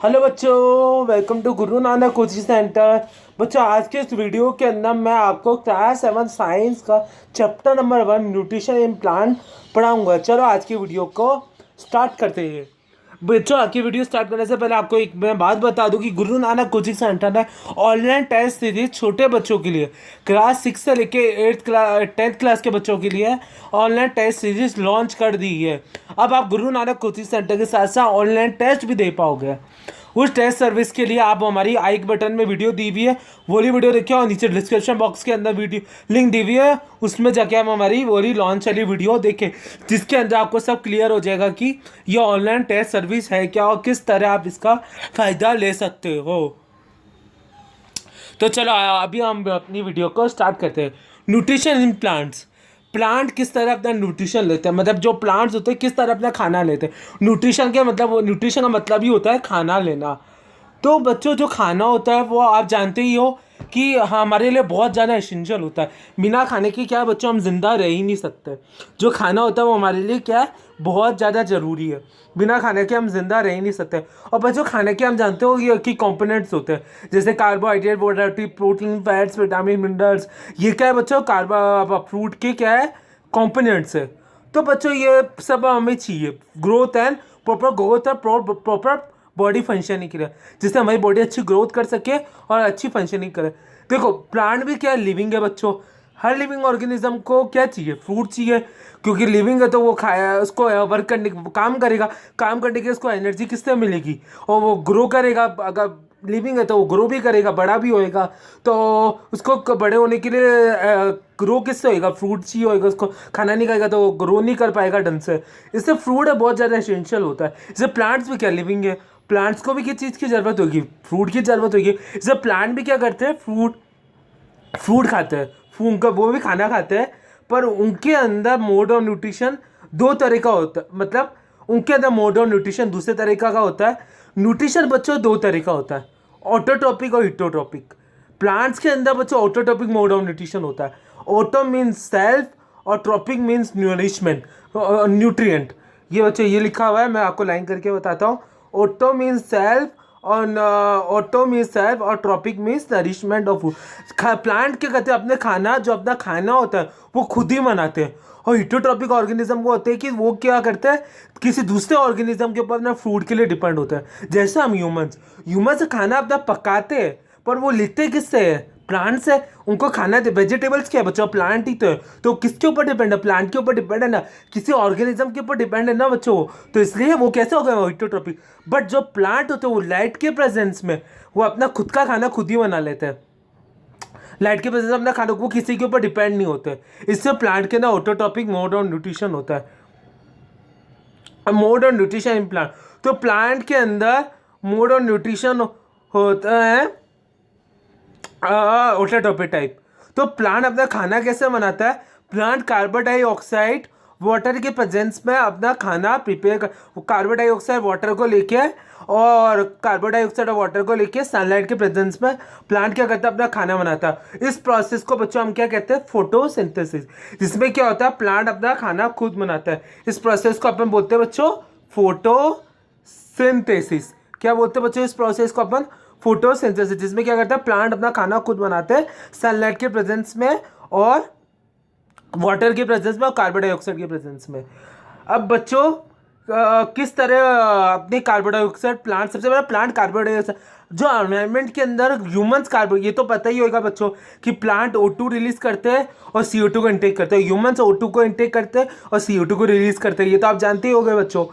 Hello बच्चों, welcome to Guru Nanak coaching centre. बच्चों, आज के इस वीडियो के अंदर मैं आपको क्लास 7 साइंस का chapter number 1 nutrition in plant पढ़ाऊंगा। चलो आज की वीडियो को स्टार्ट करते हैं। बच्चों, आज की वीडियो स्टार्ट करने से पहले आपको एक मैं बात बता दूं कि गुरु नानक कोचिंग सेंटर ने ऑनलाइन टेस्ट सीरीज छोटे बच्चों के लिए क्लास 6 से लेके 10th क्लास के बच्चों के लिए ऑनलाइन टेस्ट सीरीज लॉन्च कर दी है। अब आप गुरु नानक कोचिंग सेंटर के साथ साथ ऑनलाइन टेस्ट भी दे पाओगे। उस टेस्ट सर्विस के लिए आप हमारी आई बटन में वीडियो दी हुई है, वही वीडियो देखिए, और नीचे डिस्क्रिप्शन बॉक्स के अंदर वीडियो लिंक दी हुई है, उसमें जाके आप हमारी वही लॉन्च वाली वीडियो देखें, जिसके अंदर आपको सब क्लियर हो जाएगा कि ये ऑनलाइन टेस्ट सर्विस है क्या और किस तरह आप इसका फ़ायदा ले सकते हो। तो चलो अभी हम अपनी वीडियो को स्टार्ट करते हैं। Nutrition in plants. प्लांट किस तरह अपना न्यूट्रिशन लेते हैं, मतलब जो प्लांट्स होते हैं किस तरह अपना खाना लेते हैं। न्यूट्रिशन के मतलब न्यूट्रिशन का मतलब ही होता है खाना लेना। तो बच्चों, जो खाना होता है वो आप जानते ही हो कि हमारे लिए बहुत ज़्यादा एसेंशियल होता है। बिना खाने के क्या बच्चों हम जिंदा रह ही नहीं सकते। जो खाना होता है वो हमारे लिए क्या है, बहुत ज़्यादा ज़रूरी है। बिना खाने के हम जिंदा रह ही नहीं सकते। और बच्चों, खाने के हम जानते हो ये कि कंपोनेंट्स होते हैं, जैसे carbohydrate, protein, fats, vitamin, minerals. ये क्या है बच्चों, फ्रूट के क्या है, कंपोनेंट्स है। तो बच्चों, ये सब हमें चाहिए ग्रोथ एंड प्रॉपर ग्रोथ और प्रॉपर बॉडी फंक्शनिंग के लिए, जिससे हमारी बॉडी अच्छी ग्रोथ कर सके और अच्छी फंक्शनिंग करे। देखो, प्लांट भी क्या है, लिविंग है बच्चों। हर लिविंग ऑर्गेनिज्म को क्या चाहिए, फूड चाहिए, क्योंकि लिविंग है तो वो खाया उसको वर्क करने काम करेगा। काम करने के उसको एनर्जी किससे मिलेगी, और वो ग्रो करेगा। अगर लिविंग है तो वो ग्रो भी करेगा, बड़ा भी होएगा। तो उसको बड़े होने के लिए ग्रो किससे होएगा, फ्रूट चाहिए होएगा। उसको खाना नहीं खाएगा तो वो ग्रो नहीं कर पाएगा ढंग से। इससे फ्रूट है बहुत ज़्यादा एसेंशियल होता है। इससे प्लांट्स भी क्या लिविंग है, प्लांट्स को भी किस चीज़ की ज़रूरत होगी, फ्रूट की ज़रूरत होगी। इससे प्लांट भी क्या करते हैं, फ्रूट खाते हैं, उनका वो भी खाना खाते हैं, पर उनके अंदर मोड ऑफ न्यूट्रिशन दो तरह का होता है। मतलब उनके अंदर मोड ऑफ न्यूट्रिशन दूसरे तरीका का होता है। न्यूट्रिशन बच्चों दो तरह का होता है, ऑटोट्रॉपिक और हिटोट्रॉपिक। प्लांट्स के अंदर बच्चों ऑटोट्रॉपिक मोड ऑफ न्यूट्रिशन होता है। ऑटो मीन्स सेल्फ और ट्रॉपिक मीन्स न्यूरिशमेंट, न्यूट्रिएंट। ये बच्चों ये लिखा हुआ है, मैं आपको लाइन करके बताता हूँ। ऑटो मीन्स सेल्फ और ऑटो मीन्स सेल्फ और trophic means nourishment of food. Plant क्या करते हैं, अपने खाना जो अपना खाना होता है वो खुद ही बनाते हैं। और हिटोट्रॉपिक ऑर्गेनिज्म को होते हैं कि वो क्या करते हैं, किसी दूसरे ऑर्गेनिज्म के ऊपर अपना फूड के लिए डिपेंड होता है। जैसे हम ह्यूमन्स खाना अपना पकाते हैं, पर वो लेते किससे है, प्लांट से। उनको खाना दे, वेजिटेबल्स क्या है बच्चों, प्लांट ही तो है। तो किसके ऊपर डिपेंड है, प्लांट के ऊपर डिपेंड है ना, किसी ऑर्गेनिज्म के ऊपर डिपेंड है ना बच्चों। तो इसलिए वो कैसे हो गया हिटोट्रॉपिक। बट जो प्लांट होते हैं वो लाइट के प्रेजेंस में वो अपना खुद का खाना खुद ही बना लेते हैं। लाइट के प्रेजेंस में अपना खाना, वो किसी के ऊपर डिपेंड नहीं होते। इससे प्लांट के ना ऑटोट्रॉपिक मोड ऑफ न्यूट्रिशन होता है। Mode of nutrition in plant, तो प्लांट के अंदर मोड ऑफ न्यूट्रिशन होता है ऑटोट्रॉपिक टाइप। तो प्लांट अपना खाना कैसे बनाता है, प्लांट कार्बन डाइऑक्साइड वाटर के प्रेजेंस में अपना खाना प्रिपेयर कर, कार्बन डाइऑक्साइड वाटर को लेके और कार्बन डाइऑक्साइड और वाटर को लेके सनलाइट के प्रेजेंस में प्लांट क्या करता है, अपना खाना बनाता है। इस प्रोसेस को बच्चों हम क्या कहते हैं, फोटोसिंथेसिस, जिसमें क्या होता है, प्लांट अपना खाना खुद बनाता है। इस प्रोसेस को अपन बोलते हैं बच्चों फोटोसिंथेसिस। क्या बोलते हैं बच्चों इस प्रोसेस को अपन, फोटोसिंथेसिस, जिसमें क्या करता है, प्लांट अपना खाना खुद बनाते हैं सनलाइट के प्रेजेंस में और वाटर के प्रेजेंस में और कार्बन डाइऑक्साइड के प्रेजेंस में। अब बच्चों किस तरह अपने कार्बन डाइऑक्साइड प्लांट, सबसे पहले प्लांट कार्बन डाइऑक्साइड जो एनवायरनमेंट के अंदर ह्यूमंस कार्बन, ये तो पता ही होगा बच्चों कि प्लांट O2 रिलीज करते हैं और CO2 को इंटेक करते हैं। ह्यूमंस O2 को इंटेक करते हैं और CO2 को रिलीज करते हैं, ये तो आप जानते ही होंगे बच्चों।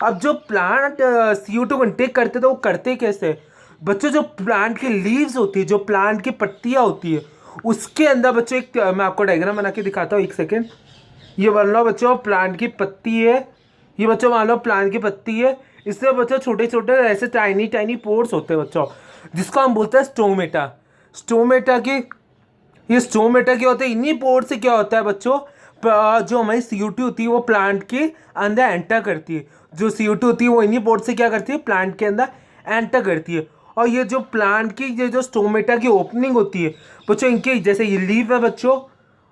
अब जो प्लांट CO2 को इंटेक करते हैं तो वो करते कैसे बच्चों, जो प्लांट की लीव्स होती है, जो प्लांट की पत्तियाँ होती है, उसके अंदर बच्चों एक मैं आपको डायग्राम बना के दिखाता हूँ, एक सेकेंड। ये मान लो बच्चों प्लांट की पत्ती है, ये बच्चों मान लो प्लांट की पत्ती है। इससे बच्चों छोटे छोटे ऐसे टाइनी पोर्स होते हैं बच्चों, जिसको हम बोलते हैं स्टोमेटा। ये स्टोमेटा क्या होते हैं, इन्हीं पोर्स से क्या होता है बच्चों, जो हमारी CO2 होती है वो प्लांट के अंदर एंटर करती है। जो CO2 होती है वो इन्हीं पोर्स से क्या करती है, प्लांट के अंदर एंटर करती है। और ये जो प्लांट की ये जो स्टोमेटा की ओपनिंग होती है बच्चों, इनके जैसे ये लीव है बच्चों,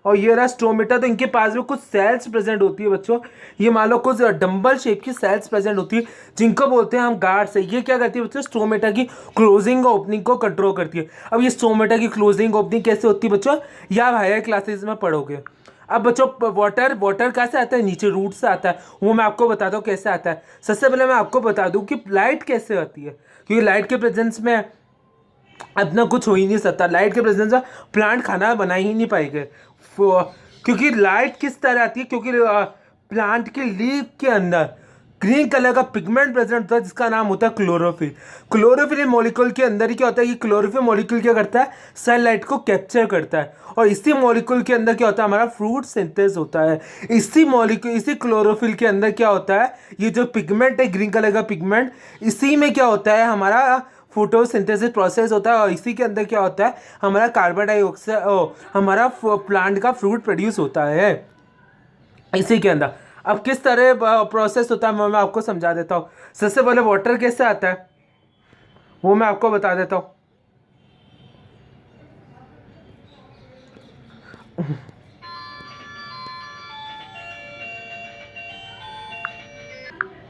और ये रहा स्टोमेटा। तो इनके पास में कुछ सेल्स प्रेजेंट होती है बच्चों, ये मान लो कुछ डंबल शेप की सेल्स प्रेजेंट होती है जिनको बोलते हैं हम गार्ड से। ये क्या करती है बच्चों, स्टोमेटा की क्लोजिंग और ओपनिंग को कंट्रोल करती है। अब ये स्टोमेटा की क्लोजिंग ओपनिंग कैसे होती है बच्चों, ये आप हायर क्लासेस में पढ़ोगे। अब बच्चों वाटर कैसे आता है, नीचे रूट से आता है, वो मैं आपको बताता हूँ कैसे आता है। सबसे पहले मैं आपको बता दूँ कि लाइट कैसे आती है, क्योंकि लाइट के प्रेजेंस में अपना कुछ हो ही नहीं सकता। लाइट के प्रेजेंस में प्लांट खाना बना ही नहीं पाएंगे, क्योंकि लाइट किस तरह आती है, क्योंकि प्लांट के लीफ के अंदर ग्रीन कलर का पिगमेंट प्रेजेंट होता है जिसका नाम होता है क्लोरोफिल। क्लोरोफिल मॉलिक्यूल के अंदर ही क्या होता है, ये क्लोरोफिल मॉलिक्यूल क्या करता है, सनलाइट को कैप्चर करता है। और इसी मॉलिक्यूल के अंदर क्या होता है, हमारा फ्रूट सिंथेसिस होता है। इसी क्लोरोफिल के अंदर क्या होता है, ये जो पिगमेंट है ग्रीन कलर का पिगमेंट, इसी में क्या होता है, हमारा फोटोसिंथेसिस प्रोसेस होता है। और इसी के अंदर क्या होता है, हमारा कार्बन डाइऑक्साइड, हमारा प्लांट का फ्रूट प्रोड्यूस होता है इसी के अंदर। अब किस तरह प्रोसेस होता है मैं आपको समझा देता हूँ। सबसे पहले वाटर कैसे आता है वो मैं आपको बता देता हूँ।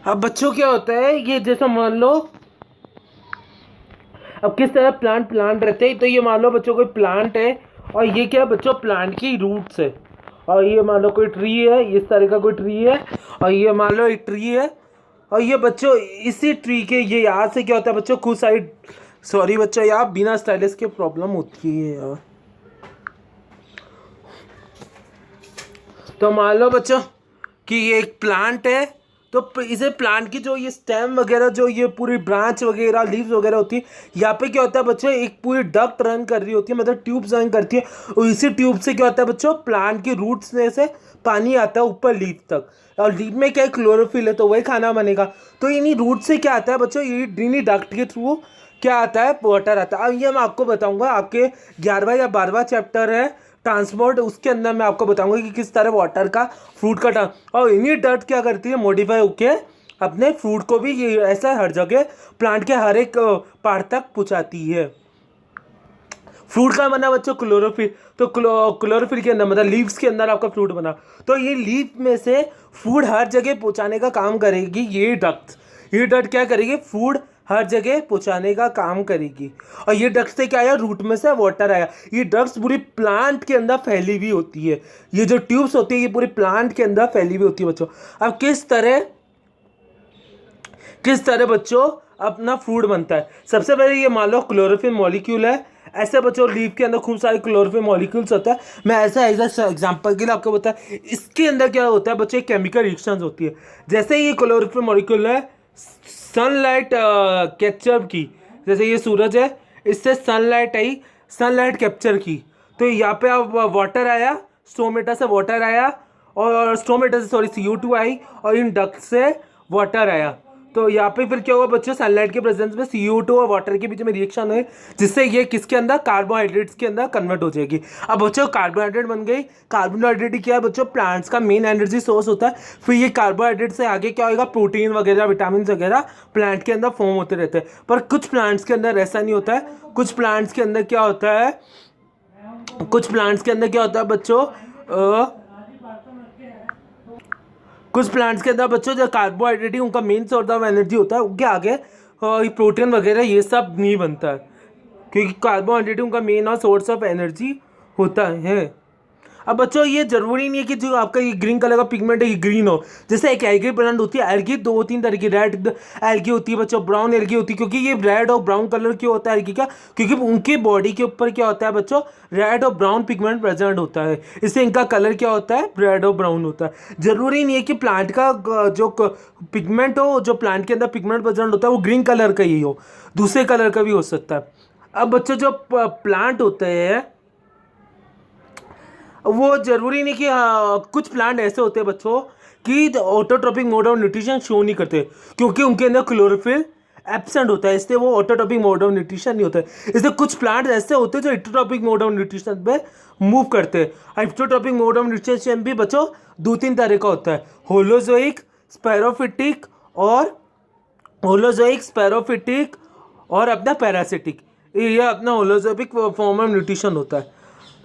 अब बच्चों क्या होता है, ये जैसा मान लो अब किस तरह प्लांट रहते हैं, तो ये मान लो बच्चों कोई प्लांट है और ये क्या है बच्चों, प्लांट की रूट्स है। और ये मान लो कोई ट्री है, इस तरह का कोई ट्री है, और ये मान लो एक ट्री है। और ये बच्चों इसी ट्री के ये यहाँ से क्या होता है बच्चों, कुछ साइड, सॉरी बच्चों यार बिना स्टाइलिस के प्रॉब्लम होती है यार। तो मान लो बच्चों कि ये एक प्लांट है, तो इसे प्लांट की जो ये स्टेम वगैरह, जो ये पूरी ब्रांच वगैरह लीव्स वगैरह होती है, यहाँ पे क्या होता है बच्चों, एक पूरी डक्ट रन कर रही होती है, मतलब ट्यूब्स रन करती है। और इसी ट्यूब से क्या होता है बच्चों, प्लांट की रूट्स में से पानी आता है ऊपर लीफ तक। और लीफ में क्या है, क्लोरोफिल है, तो वही खाना बनेगा। तो इन्हीं रूट से क्या आता है बच्चों, ये इन्हीं डक्ट के थ्रू क्या आता है, वाटर आता है। अब ये मैं आपको बताऊँगा, आपके 11वां या 12वां चैप्टर है ट्रांसपोर्ट, उसके अंदर मैं आपको बताऊंगा कि किस तरह वाटर का फ्रूट का और इन्हीं डर्ट क्या करती है, मॉडिफाई होके अपने फ्रूट को भी ये ऐसा हर जगह प्लांट के हर एक पार्ट तक पहुंचाती है। फ्रूट का बना बच्चों क्लोरोफिल, तो क्लोरोफिल के अंदर मतलब लीव्स के अंदर आपका फ्रूट बना, तो ये लीफ में से फूड हर जगह पहुंचाने का काम करेगी ये डक्ट क्या करेगी, फूड हर जगह पहुंचाने का काम करेगी। और ये डक्ट से क्या आया, रूट में से वाटर आया। ये डक्ट्स पूरी प्लांट के अंदर फैली हुई होती है, ये जो ट्यूब्स होती है ये पूरी प्लांट के अंदर फैली हुई होती है बच्चों। अब किस तरह बच्चों अपना फ्रूट बनता है। सबसे पहले ये मान लो क्लोरोफिल मॉलिक्यूल है, ऐसे बच्चों लीफ के अंदर खूब सारे क्लोरोफिल मॉलिक्यूल्स होता है। मैं ऐसा एग्जांपल के लिए आपको बताया, इसके अंदर क्या होता है बच्चों, केमिकल रिएक्शंस होती है। जैसे ये क्लोरोफिल मॉलिक्यूल है सनलाइट कैप्चर की, जैसे ये सूरज है, इससे सनलाइट आई, सनलाइट कैप्चर की, तो यहाँ पे अब वाटर आया, स्टोमेटा से वाटर आया, और स्टोमेटा से सॉरी CO2 आई, और इन डक्ट से वाटर आया। तो यहाँ पे फिर क्या हुआ बच्चों, सनलाइट के प्रेजेंस में CO2 और वाटर के बीच में रिएक्शन हुई, जिससे ये किसके अंदर, कार्बोहाइड्रेट्स के अंदर कन्वर्ट हो जाएगी। अब बच्चों कार्बोहाइड्रेट बन गई। कार्बोहाइड्रेट क्या है बच्चों, प्लांट्स का मेन एनर्जी सोर्स होता है। फिर ये कार्बोहाइड्रेट से आगे क्या होगा, प्रोटीन वगैरह विटामिन वगैरह प्लांट के अंदर फॉर्म होते रहते हैं। पर कुछ प्लांट्स के अंदर ऐसा नहीं होता है। कुछ प्लांट्स के अंदर क्या होता है बच्चों, कुछ प्लांट्स के अंदर बच्चों जो कार्बोहाइड्रेट ही उनका मेन सोर्स ऑफ एनर्जी होता है, उनके आगे प्रोटीन वगैरह ये सब नहीं बनता है, क्योंकि कार्बोहाइड्रेट उनका मेन और सोर्स ऑफ एनर्जी होता है। अब बच्चों ये जरूरी नहीं है कि जो आपका ये ग्रीन कलर का पिगमेंट है ये ग्रीन हो। जैसे एक एल्गी प्लांट होती है, एल्गी 2-3 तरह की, रेड एल्गी होती है बच्चों, ब्राउन एल्गी होती है। क्योंकि ये रेड और ब्राउन कलर क्यों होता है एल्गी का, क्योंकि उनकी बॉडी के ऊपर क्या होता है बच्चों, रेड और ब्राउन पिगमेंट प्रेजेंट होता है, इससे इनका कलर क्या होता है, रेड और ब्राउन होता है। जरूरी नहीं है कि प्लांट का जो पिगमेंट हो, जो प्लांट के अंदर पिगमेंट प्रेजेंट होता है वो ग्रीन कलर का ही हो, दूसरे कलर का भी हो सकता है। अब बच्चों जो प्लांट होते हैं वो जरूरी नहीं कि कुछ प्लांट ऐसे होते हैं बच्चों कि autotrophic mode of nutrition show नहीं करते, क्योंकि उनके अंदर क्लोरोफिल एब्सेंट होता है, इसलिए वो ऑटोट्रोपिक मोड ऑफ न्यूट्रिशन नहीं होता है। इसलिए कुछ प्लांट ऐसे होते हैं जो हिटरोट्रोपिक मोड ऑफ न्यूट्रिशन पे मूव करते हैं। हिटरोट्रोपिक मोड ऑफ न्यूट्रिशन भी बच्चों 2-3 तरह का होता है, होलोजोइक, स्पैरोफिटिक और अपना पैरासिटिक। ये अपना होलोजोइक फॉर्म ऑफ न्यूट्रिशन होता है।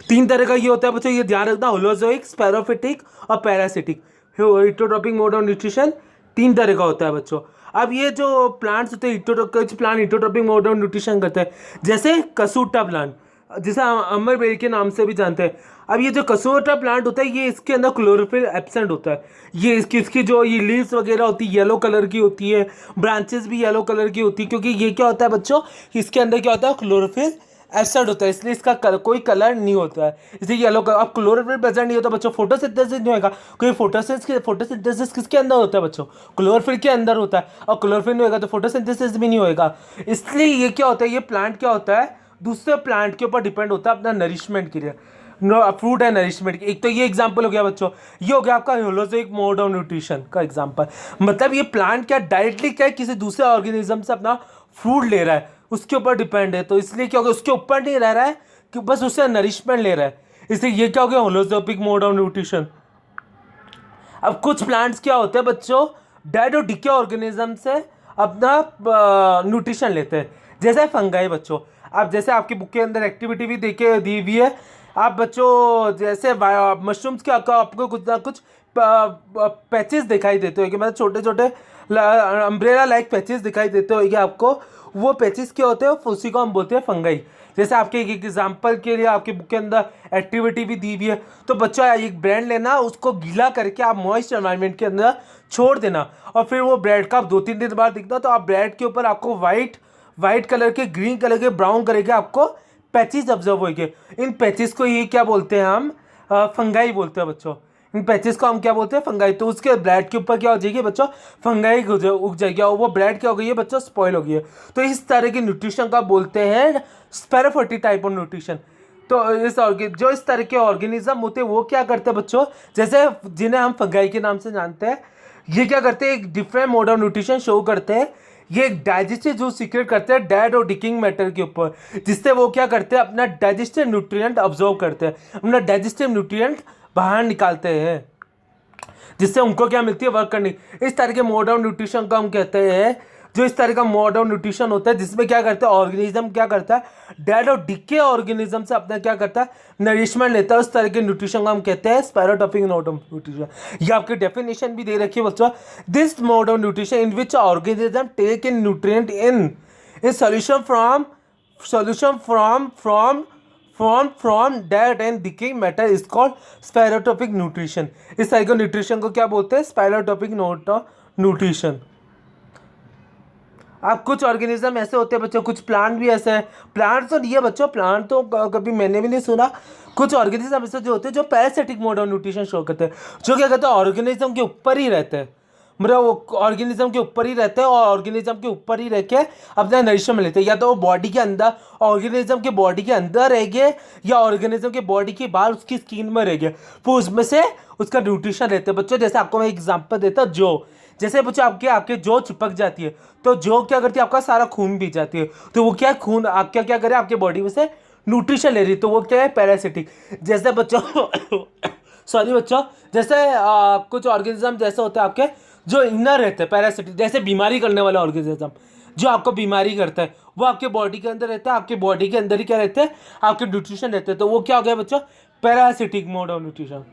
तीन तरह का ये होता है बच्चों, ये ध्यान रखना, होलोजोइक, स्पेरोफिटिक और parasitic. Heterotrophic mode of nutrition तीन तरह का होता है बच्चों। अब ये जो प्लांट्स होते हैं, कुछ plant heterotrophic mode of nutrition करते हैं, जैसे कसूटा प्लांट, जिसे अमरबेरी के नाम से भी जानते हैं। अब ये जो कसूटा प्लांट होता है, ये इसके अंदर क्लोरोफिल एब्सेंट होता है। ये इसकी जो ये लीव्स वगैरह होती है येलो कलर की होती है, ब्रांचेस भी येलो कलर की होती है, क्योंकि ये क्या होता है बच्चों, इसके अंदर क्या होता है, क्लोरोफिल एब्सेंट होता है, इसलिए इसका कोई कलर नहीं होता है, इसलिए येलो कलर। अब क्लोरोफिल प्रेजेंट नहीं होता बच्चों, फोटोसिंथेसिस नहीं होगा, क्योंकि फोटोसिंथेसिस किसके अंदर होता है बच्चों, क्लोरोफिल के अंदर होता है, और क्लोरोफिल नहीं होगा तो फोटोसिंथेसिस भी नहीं होगा। इसलिए ये क्या होता है, ये प्लांट क्या होता है, दूसरे प्लांट के ऊपर डिपेंड होता है अपना नरिशमेंट के लिए, फ्रूट एंड नरिशमेंट। एक तो ये एग्जांपल हो गया बच्चों, ये हो गया आपका होलोजोइक मोड ऑफ न्यूट्रिशन का एग्जांपल। मतलब ये प्लांट क्या डायरेक्टली क्या है, किसी दूसरे ऑर्गेनिज्म से अपना फूड ले रहा है, उसके ऊपर डिपेंड है, तो इसलिए क्या होगा, उसके ऊपर नहीं रह रहा है कि बस उससे नरिशमेंट ले रहा है, इसलिए ये क्या हो गया, होलोजोइक मोड ऑफ न्यूट्रिशन। अब कुछ प्लांट्स क्या होते हैं बच्चों, डेड और डिके ऑर्गेनिज्म से अपना न्यूट्रिशन लेते हैं, जैसे फंगाई बच्चों। अब जैसे आपकी बुक के अंदर एक्टिविटी भी देखे दी हुई है, आप बच्चों जैसे मशरूम्स के आपको कुछ ना कुछ पैचेस दिखाई देते हो कि मतलब छोटे छोटे अम्ब्रेला लाइक पैचेस दिखाई देते हो कि आपको, वो पैचेस क्या होते हैं, उसी को हम बोलते हैं फंगाई। जैसे आपके एक एग्जाम्पल के लिए आपके बुक के अंदर एक्टिविटी भी दी हुई है, तो बच्चों एक ब्रेड लेना, उसको गीला करके आप मॉइस्ट एनवायरनमेंट के अंदर छोड़ देना, और फिर वो ब्रेड का 2-3 दिन बाद दिखता, तो आप ब्रेड के ऊपर आपको वाइट कलर के, ग्रीन कलर के, ब्राउन कलर के आपको पैचेस ऑब्जर्व होंगे। इन पैचेस को ये क्या बोलते हैं, हम फंगाई बोलते हैं बच्चों। इन पैचेस को हम क्या बोलते हैं, फंगाई। तो उसके ब्रेड के ऊपर क्या हो जाएगी बच्चों, फंगाई उग जाएगी, और वो ब्रेड क्या हो गई है बच्चों, स्पॉइल हो गई है। तो इस तरह के न्यूट्रिशन का बोलते हैं स्पेरोफिटिक टाइप ऑफ न्यूट्रिशन। तो इस तरह के ऑर्गेनिज्म होते हैं, वो क्या करते हैं बच्चों, जैसे जिन्हें हम फंगाई के नाम से जानते हैं, ये क्या करते हैं, एक different mode of nutrition show करते हैं। ये एक डाइजेस्टिव जूस सीक्रेट करते हैं डेड और डिकिंग मैटर के ऊपर, जिससे वो क्या करते हैं, अपना डाइजेस्टिव न्यूट्रिएंट अब्जॉर्ब करते हैं, अपना डाइजेस्टिव न्यूट्रिएंट बाहर निकालते हैं, जिससे उनको क्या मिलती है, वर्क करनी। इस तरह के मोड ऑफ न्यूट्रिशन को हम कहते हैं, जो इस तरह का मोड ऑफ न्यूट्रिशन होता है, जिसमें क्या करता है, ऑर्गेनिज्म क्या करता है, डेड और डिके ऑर्गेनिज्म से अपना क्या करता है, नरिशमेंट लेता है। उस तरह के न्यूट्रिशन को हम कहते हैं स्पेरोटॉपिक मोड ऑफ न्यूट्रिशन। ये आपकी डेफिनेशन भी दे रखी है बच्चों, this mode of nutrition in which organism take in nutrient in solution from dead and decaying matter is called saprotrophic nutrition. इस तरह के न्यूट्रिशन को क्या बोलते हैं, स्पेरोटॉपिक मोड ऑफ न्यूट्रिशन। अब कुछ ऑर्गेनिज्म ऐसे होते हैं बच्चों, कुछ प्लांट भी ऐसे हैं, प्लांट तो नहीं है बच्चों, प्लांट तो कभी मैंने भी नहीं सुना। कुछ ऑर्गेनिज्म ऐसे जो होते हैं जो parasitic mode of nutrition show करते हैं, जो क्या कहते हैं, ऑर्गेनिज्म के ऊपर ही रहते हैं, मतलब वो ऑर्गेनिज्म के ऊपर ही रहते हैं, और ऑर्गेनिज्म के ऊपर ही रह के अपना नरिशमेंट लेते हैं, या तो वो बॉडी के अंदर, ऑर्गेनिज्म के बॉडी के अंदर रह गए, या ऑर्गेनिज्म के बॉडी के बाहर उसकी स्किन में रह गए, तो उसमें से उसका न्यूट्रिशन लेते हैं बच्चों। जैसे आपको मैं एग्जाम्पल देता हूँ, जो जैसे बच्चों आपके जो चिपक जाती है, तो जो क्या करती है, आपका सारा खून पी जाती है, तो वो क्या खून आप क्या करे, आपके बॉडी में से न्यूट्रिशन ले रही है, तो वो क्या है, पैरासिटिक। जैसे बच्चों सॉरी बच्चों, जैसे कुछ ऑर्गेनिज्म जैसे होते हैं आपके जो इनर रहते हैं, पैरासिटिक, जैसे बीमारी करने वाला ऑर्गेनिज्म जो आपको बीमारी करता है, वो आपके बॉडी के अंदर रहता है, आपके बॉडी के अंदर ही क्या रहते हैं, आपके न्यूट्रिशन रहते हैं, तो वो क्या हो गया बच्चों, पैरासिटिक मोड ऑफ न्यूट्रिशन।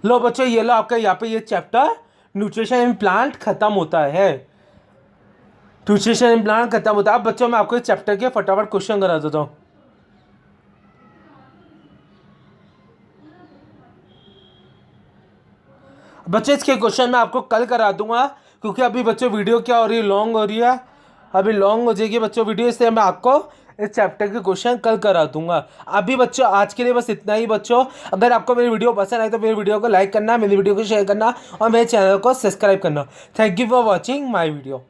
लो बच्चों, ये लो आपका यहाँ पे ये चैप्टर न्यूट्रिशन इन प्लांट खत्म होता है, न्यूट्रिशन इन प्लांट खत्म होता है। अब बच्चों मैं आपको इस चैप्टर के फटाफट क्वेश्चन करा देता हूँ। बच्चे इसके क्वेश्चन मैं आपको कल करा दूंगा, क्योंकि अभी बच्चों वीडियो क्या हो रही है, लॉन्ग हो रही है, अभी लॉन्ग हो जाएगी बच्चों वीडियो, इसलिए मैं आपको इस चैप्टर के क्वेश्चन कल करा दूंगा। अभी बच्चों आज के लिए बस इतना ही बच्चों। अगर आपको मेरी वीडियो पसंद आए तो मेरी वीडियो को लाइक करना, मेरी वीडियो को शेयर करना, और मेरे चैनल को सब्सक्राइब करना। Thank you for watching my video.